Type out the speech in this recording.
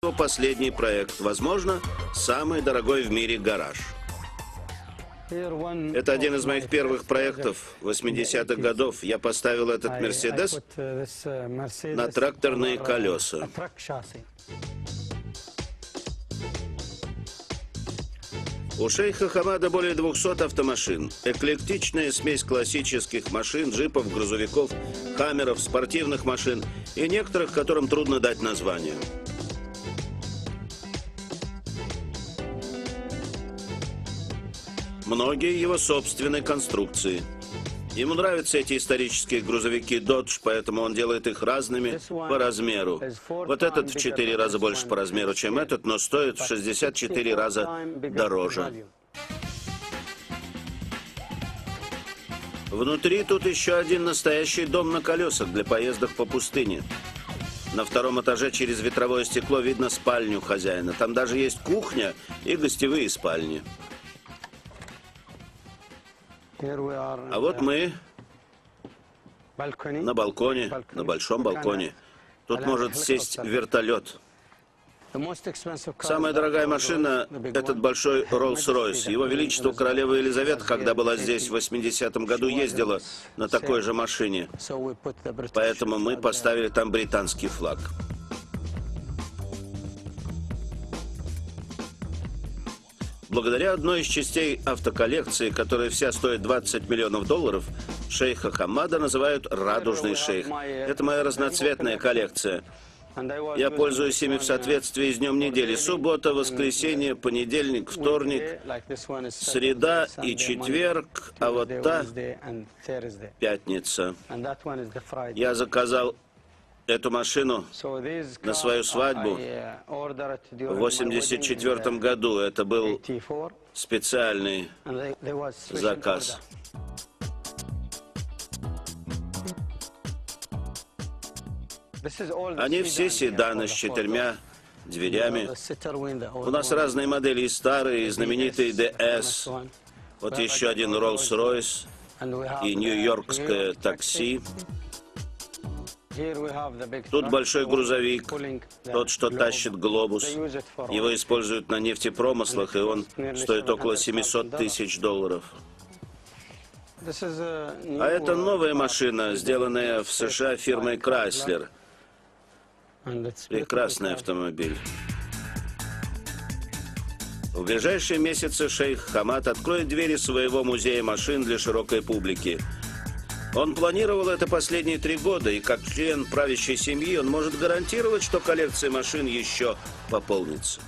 Его последний проект, возможно, самый дорогой в мире гараж. Это один из моих первых проектов 80-х годов. Я поставил этот Мерседес на тракторные колеса. У шейха Хамада более 200 автомашин. Эклектичная смесь классических машин, джипов, грузовиков, хаммеров, спортивных машин и некоторых, которым трудно дать название. Многие его собственной конструкции. Ему нравятся эти исторические грузовики Dodge, поэтому он делает их разными по размеру. Вот этот в 4 раза больше по размеру, чем этот, но стоит в 64 раза дороже. Внутри тут еще один настоящий дом на колесах для поездок по пустыне. На втором этаже через ветровое стекло видно спальню хозяина. Там даже есть кухня и гостевые спальни. А вот мы на балконе, на большом балконе. Тут может сесть вертолет. Самая дорогая машина – этот большой Rolls-Royce. Его Величество королева Елизавета, когда была здесь в 80-м году, ездила на такой же машине. Поэтому мы поставили там британский флаг. Благодаря одной из частей автоколлекции, которая вся стоит $20 миллионов, шейха Хамада называют «Радужный шейх». Это моя разноцветная коллекция. Я пользуюсь ими в соответствии с днем недели. Суббота, воскресенье, понедельник, вторник, среда и четверг, а вот та пятница. Я заказал эту машину на свою свадьбу в 84 году. Это был специальный заказ. Они все седаны с 4 дверями. У нас разные модели, и старые, и знаменитые DS. Вот еще один Rolls-Royce и нью-йоркское такси. Тут большой грузовик, тот, что тащит глобус. Его используют на нефтепромыслах, и он стоит около $700 тысяч. А это новая машина, сделанная в США фирмой Chrysler. Прекрасный автомобиль. В ближайшие месяцы шейх Хамад откроет двери своего музея машин для широкой публики. Он планировал это последние 3 года, и как член правящей семьи он может гарантировать, что коллекция машин еще пополнится.